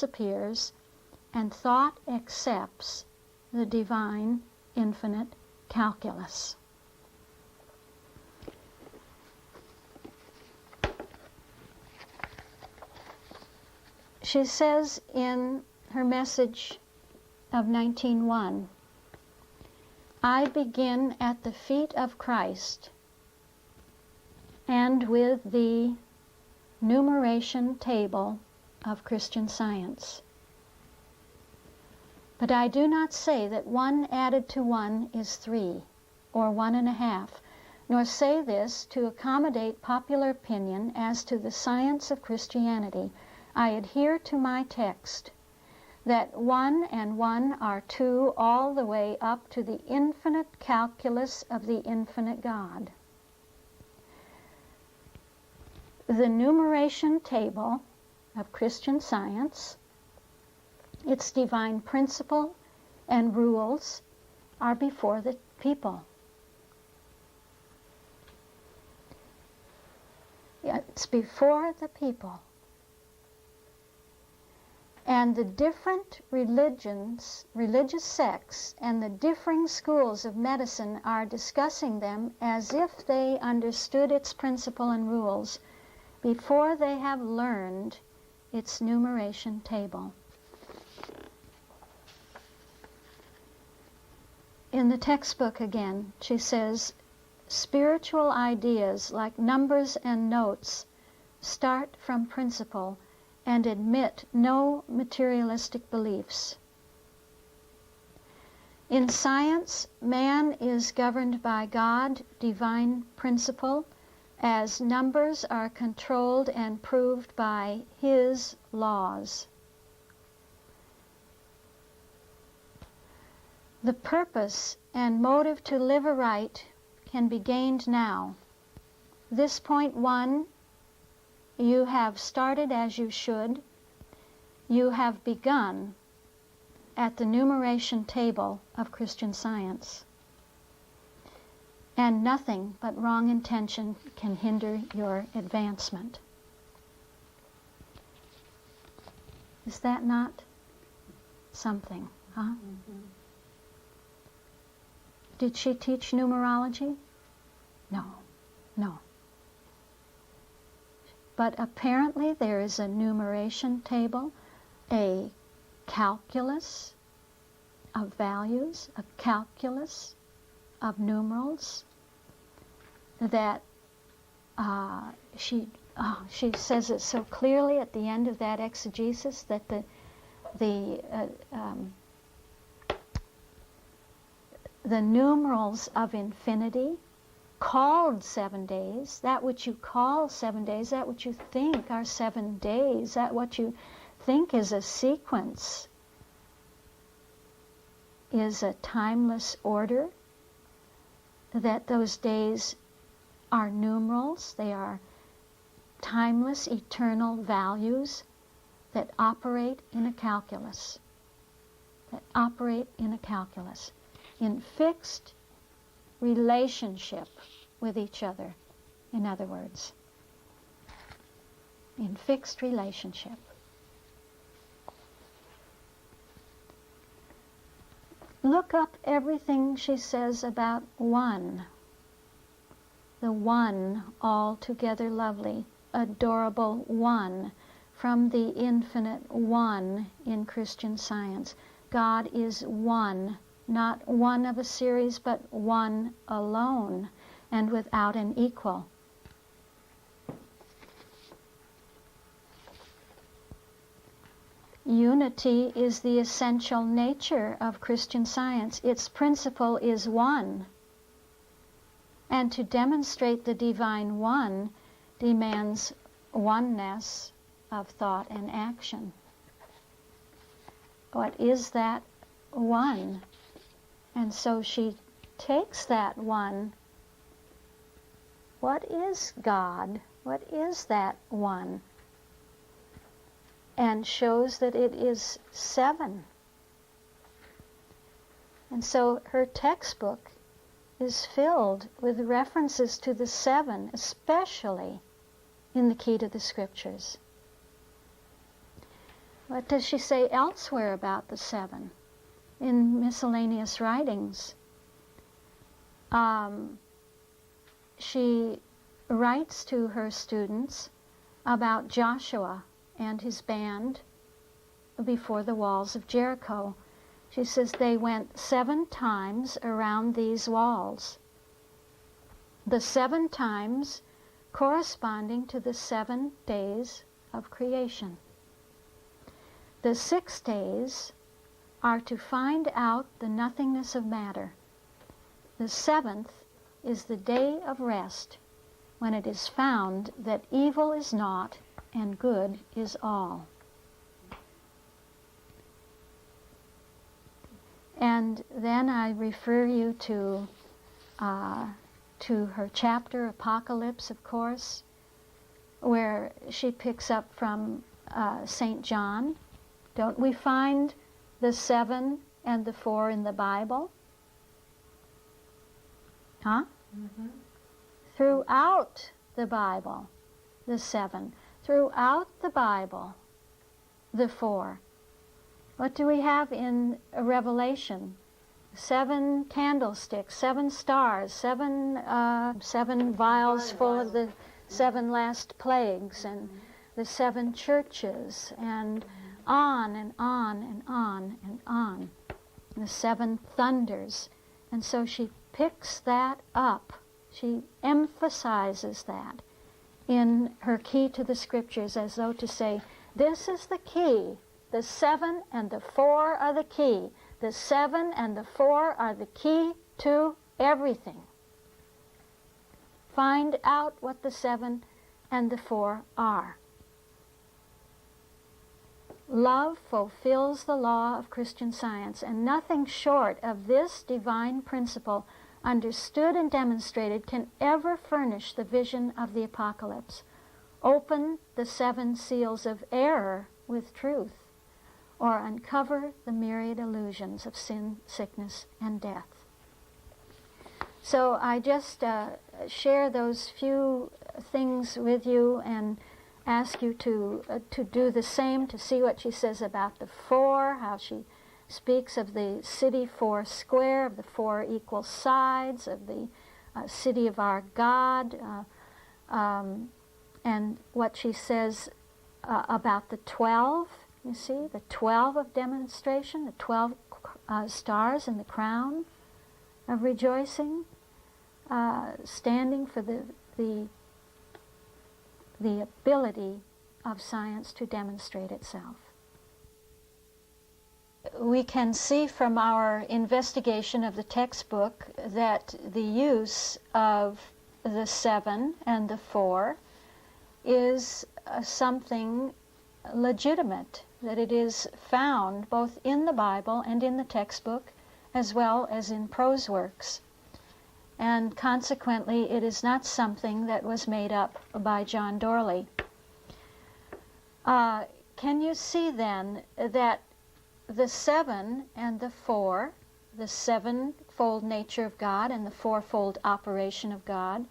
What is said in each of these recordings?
disappears, and thought accepts the divine, infinite calculus. She says in her message of 19:1, I begin at the feet of Christ and with the numeration table of Christian Science. But I do not say that 1 added to 1 is 3, or 1.5, nor say this to accommodate popular opinion as to the science of Christianity. I adhere to my text, that 1 and 1 are 2 all the way up to the infinite calculus of the infinite God. The numeration table of Christian Science, its divine principle and rules, are before the people. It's before the people. And the different religions, religious sects, and the differing schools of medicine are discussing them as if they understood its principle and rules before they have learned its numeration table. In the textbook again, she says, spiritual ideas like numbers and notes start from principle and admit no materialistic beliefs. In science, man is governed by God, divine principle, as numbers are controlled and proved by His laws. The purpose and motive to live aright can be gained now. This point 1, you have started as you should. You have begun at the numeration table of Christian Science. And nothing but wrong intention can hinder your advancement. Is that not something, huh? Mm-hmm. Did she teach numerology? No. But apparently there is a numeration table, a calculus of values, a calculus of numerals that she says it so clearly at the end of that exegesis that the numerals of infinity called 7 days, that which you call 7 days, that which you think are 7 days, that what you think is a sequence, is a timeless order, that those days are numerals, they are timeless, eternal values that operate in a calculus, in fixed relationship with each other, in other words. In fixed relationship. Look up everything she says about 1. The one, altogether lovely, adorable one, from the infinite one in Christian Science. God is one, not one of a series, but one alone, and without an equal. Unity is the essential nature of Christian Science. Its principle is one. And to demonstrate the divine one demands oneness of thought and action. What is that one? And so she takes that one. What is God? What is that one? And shows that it is 7. And so her textbook is filled with references to the 7, especially in the Key to the Scriptures. What does she say elsewhere about the 7 in miscellaneous writings? She writes to her students about Joshua and his band before the walls of Jericho. She says they went 7 times around these walls. The 7 times corresponding to the 7 days of creation. The 6 days are to find out the nothingness of matter. The 7th is the day of rest, when it is found that evil is naught and good is all. And then I refer you to her chapter, Apocalypse, of course, where she picks up from St. John. Don't we find the 7 and the 4 in the Bible? Huh? Mm-hmm. Throughout the Bible, the 7. Throughout the Bible, the 4. What do we have in Revelation? 7 candlesticks, 7 stars, 7 vials full of the 7 last plagues, and the 7 churches, and on and on and on and on. The 7 thunders. And so she picks that up. She emphasizes that in her key to the Scriptures, as though to say, this is the key. The 7 and the 4 are the key. The 7 and the 4 are the key to everything. Find out what the 7 and the 4 are. Love fulfills the law of Christian Science, and nothing short of this divine principle, understood and demonstrated, can ever furnish the vision of the apocalypse, open the 7 seals of error with truth, or uncover the myriad illusions of sin, sickness, and death. So I just share those few things with you and ask you to do the same, to see what she says about the 4, how she speaks of the city 4 square, of the 4 equal sides, of the city of our God, and what she says about the 12. You see, the 12 of demonstration, the 12 stars in the crown of rejoicing, standing for the ability of science to demonstrate itself. We can see from our investigation of the textbook that the use of the 7 and the 4 is something legitimate, that it is found both in the Bible and in the textbook, as well as in prose works. And consequently, it is not something that was made up by John Dorley. Can you see then that the 7 and the 4, the 7-fold nature of God and the 4-fold operation of God,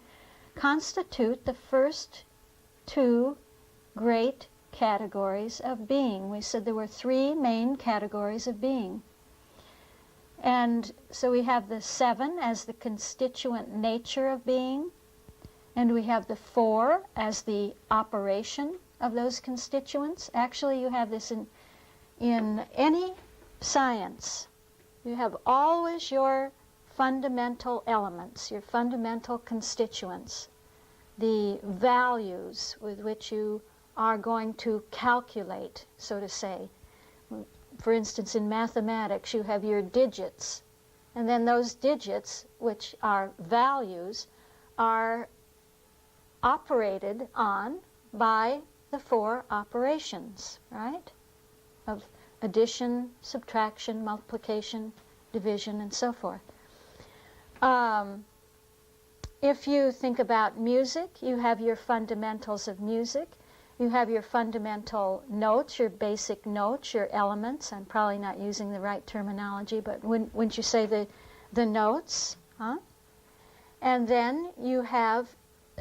constitute the first 2 great categories of being? We said there were 3 main categories of being. And so we have the 7 as the constituent nature of being, and we have the 4 as the operation of those constituents. Actually, you have this in any science. You have always your fundamental elements, your fundamental constituents, the values with which you are going to calculate, so to say. For instance, in mathematics, you have your digits, and then those digits, which are values, are operated on by the 4 operations, right? Of addition, subtraction, multiplication, division, and so forth. If you think about music, you have your fundamentals of music. You have your fundamental notes, your basic notes, your elements. I'm probably not using the right terminology, but wouldn't you say the notes? Huh? And then you have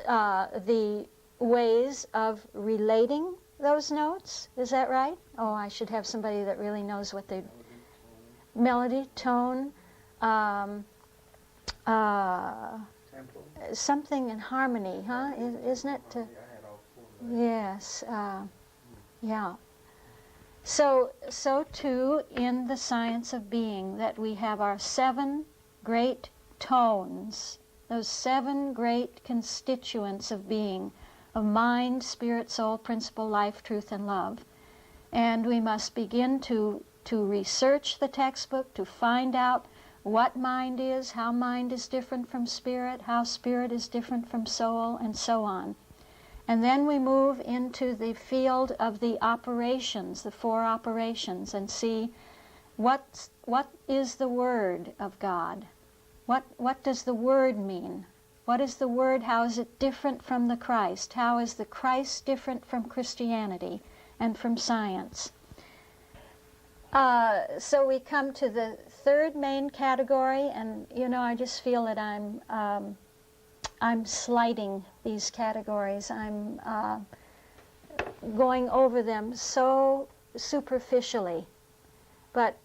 the ways of relating those notes? Is that right? Oh, I should have somebody that really knows what they... Melody, tone, something in harmony, huh? Isn't it? Yes, yeah. So too in the science of being, that we have our 7 great tones, those 7 great constituents of being, of mind, spirit, soul, principle, life, truth, and love. And we must begin to research the textbook, to find out what mind is, how mind is different from spirit, how spirit is different from soul, and so on. And then we move into the field of the operations, the 4 operations, and see what is the Word of God. What does the Word mean? What is the Word? How is it different from the Christ? How is the Christ different from Christianity and from science? So we come to the 3rd main category, and I just feel that I'm slighting these categories. I'm going over them so superficially. But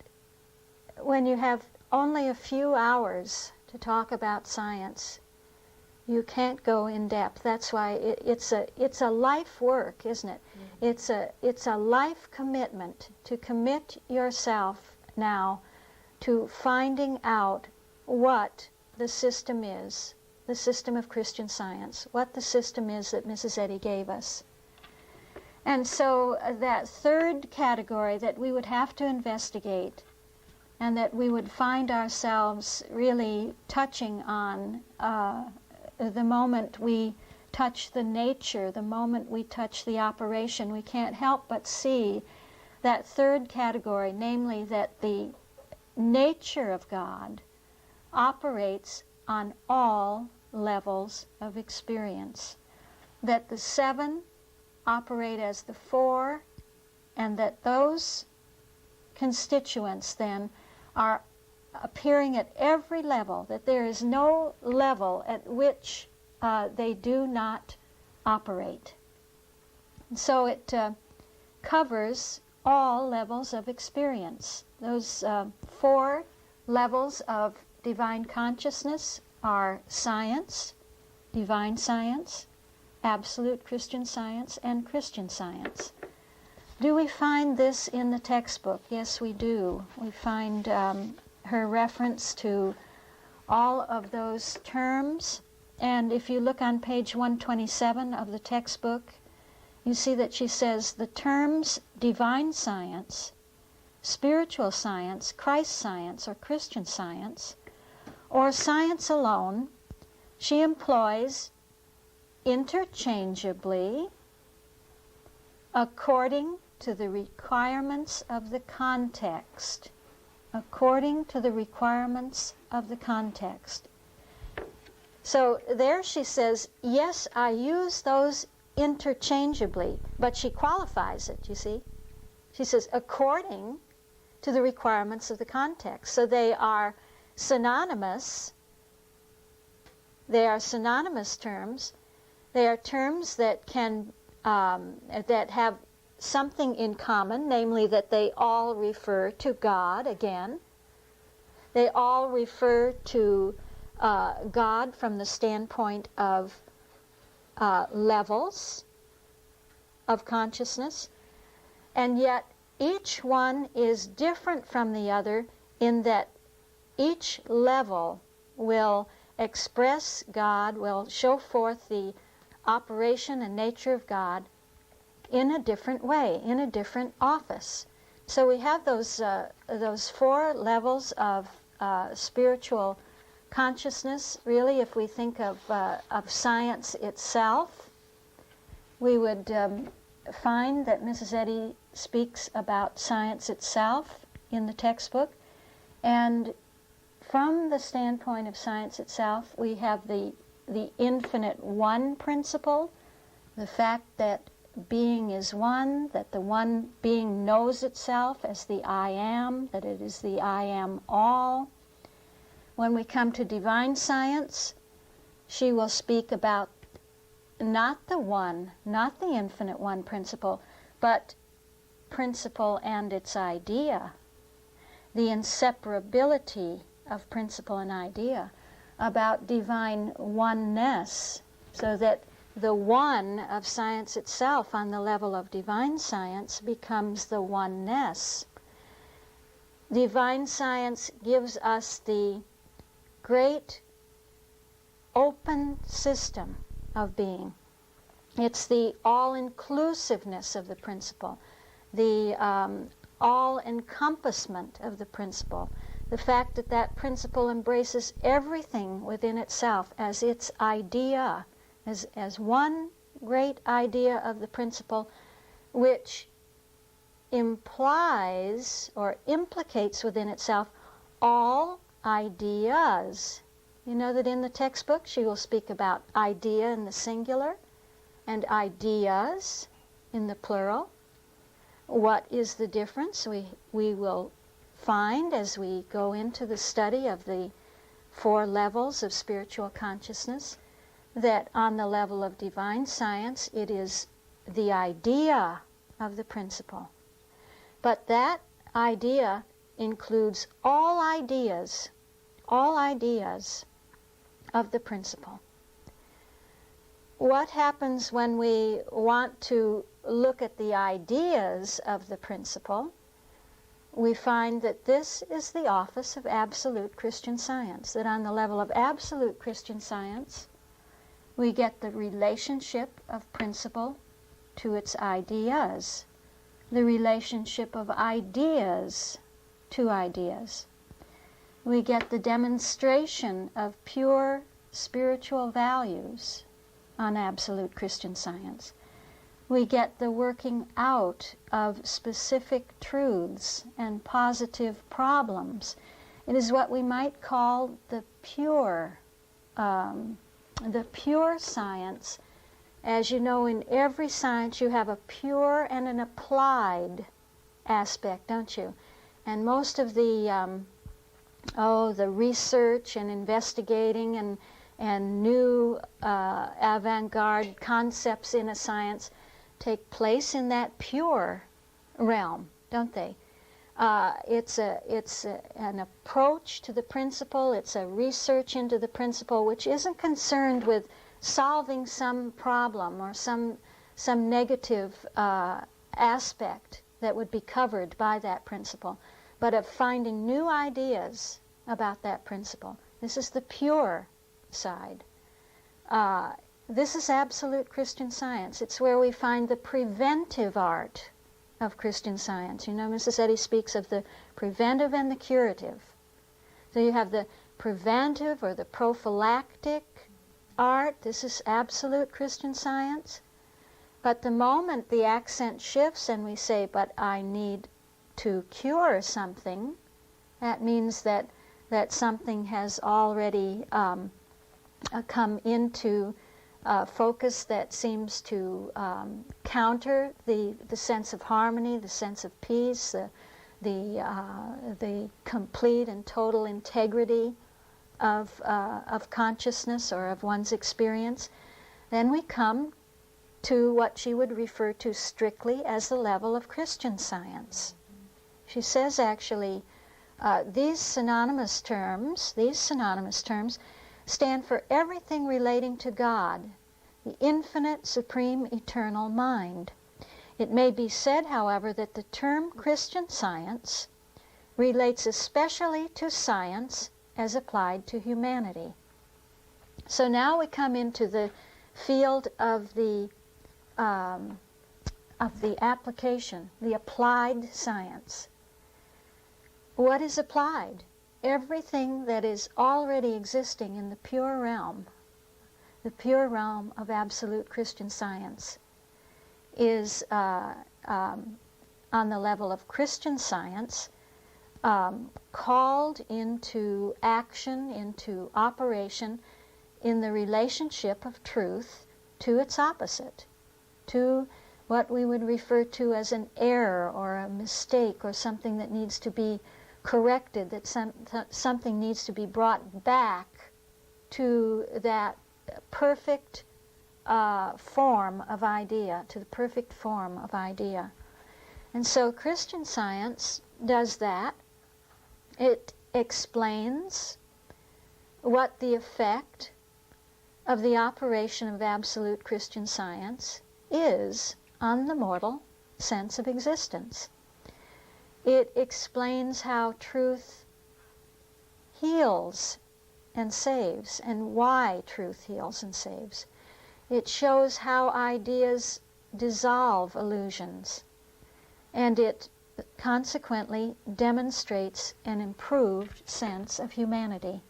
when you have only a few hours to talk about science, you can't go in depth. That's why it's a life work, isn't it? Mm-hmm. It's a life commitment to commit yourself now to finding out what the system is, the system of Christian Science, what the system is that Mrs. Eddy gave us. And so that 3rd category that we would have to investigate, and that we would find ourselves really touching on the moment we touch the nature, the moment we touch the operation, we can't help but see that 3rd category, namely that the nature of God operates on all levels of experience, that the 7 operate as the 4, and that those constituents then are appearing at every level, that there is no level at which they do not operate. And so it covers all levels of experience. Those 4 levels of divine consciousness are science, divine science, absolute Christian Science, and Christian Science. Do we find this in the textbook? Yes, we do. We find her reference to all of those terms. And if you look on page 127 of the textbook, you see that she says the terms divine science, spiritual science, Christ science, or Christian Science, or science alone, she employs interchangeably according to the requirements of the context. According to the requirements of the context. So there she says, yes, I use those interchangeably, but she qualifies it, you see. She says, according to the requirements of the context. So they are synonymous. They are synonymous terms. They are terms that can that have something in common, namely that they all refer to God again. They all refer to God from the standpoint of levels of consciousness, and yet each one is different from the other in that each level will express God, will show forth the operation and nature of God in a different way, in a different office. So we have those 4 levels of spiritual consciousness. Really, if we think of science itself, we would find that Mrs. Eddy speaks about science itself in the textbook. And from the standpoint of science itself, we have the infinite one principle, the fact that being is one, that the one being knows itself as the I am, that it is the I am all. When we come to divine science, she will speak about not the one, not the infinite one principle, but principle and its idea, the inseparability of principle and idea, about divine oneness, so that the one of science itself on the level of divine science becomes the oneness. Divine science gives us the great open system of being. It's the all-inclusiveness of the principle, the all-encompassment of the principle, the fact that that principle embraces everything within itself as its idea, as one great idea of the principle, which implies or implicates within itself all ideas. You know that in the textbook she will speak about idea in the singular and ideas in the plural. What is the difference? We will find as we go into the study of the 4 levels of spiritual consciousness that on the level of divine science it is the idea of the principle. But that idea includes all ideas of the principle. What happens when we want to look at the ideas of the principle? We find that this is the office of absolute Christian Science, that on the level of absolute Christian Science, we get the relationship of principle to its ideas, the relationship of ideas to ideas. We get the demonstration of pure spiritual values on absolute Christian Science. We get the working out of specific truths and positive problems. It is what we might call the pure science. As you know, in every science you have a pure and an applied aspect, don't you? And most of the research and investigating and new avant-garde concepts in a science take place in that pure realm, don't they? It's an approach to the principle. It's a research into the principle which isn't concerned with solving some problem or some negative aspect that would be covered by that principle, but of finding new ideas about that principle. This is the pure side. This is absolute Christian Science. It's where we find the preventive art of Christian Science. You know, Mrs. Eddy speaks of the preventive and the curative. So you have the preventive or the prophylactic art. This is absolute Christian Science. But the moment the accent shifts and we say, but I need to cure something, that means that something has already come into focus that seems to counter the sense of harmony, the sense of peace, the complete and total integrity of consciousness or of one's experience. Then we come to what she would refer to strictly as the level of Christian Science. She says actually, these synonymous terms stand for everything relating to God, the infinite, supreme, eternal mind. It may be said, however, that the term Christian Science relates especially to science as applied to humanity. So now we come into the field of the application, the applied science. What is applied? Everything that is already existing in the pure realm of absolute Christian Science, is on the level of Christian Science, called into action, into operation, in the relationship of truth to its opposite, to what we would refer to as an error or a mistake or something that needs to be corrected, that something needs to be brought back to that perfect form of idea, to the perfect form of idea. And so Christian Science does that. It explains what the effect of the operation of absolute Christian Science is on the mortal sense of existence. It explains how truth heals and saves, and why truth heals and saves. It shows how ideas dissolve illusions, and it consequently demonstrates an improved sense of humanity.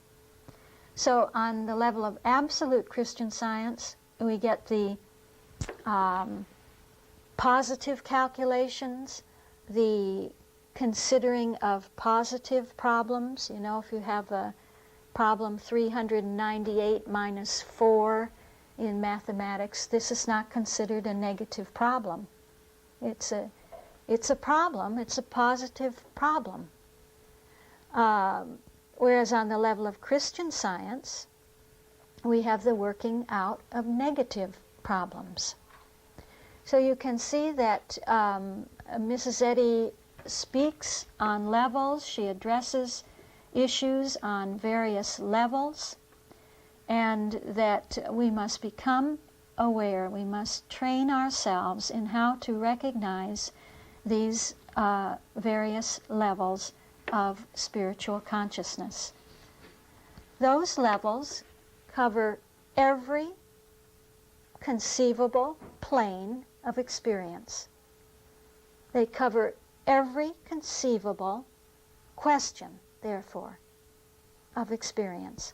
So on the level of absolute Christian Science, we get the positive calculations, the considering of positive problems. You know, if you have a problem 398 minus 4 in mathematics, this is not considered a negative problem. It's a problem, it's a positive problem. Whereas on the level of Christian Science, we have the working out of negative problems. So you can see that Mrs. Eddy speaks on levels. She addresses issues on various levels, and that we must become aware. We must train ourselves in how to recognize these various levels of spiritual consciousness. Those levels cover every conceivable plane of experience. They cover every conceivable question, therefore, of experience.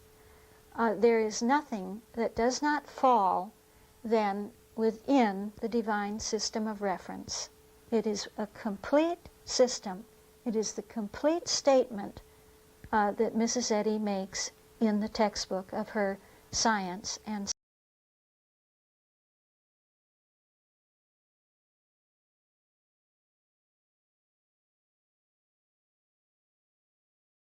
There is nothing that does not fall then within the divine system of reference. It is a complete system. It is the complete statement that Mrs. Eddy makes in the textbook of her Science and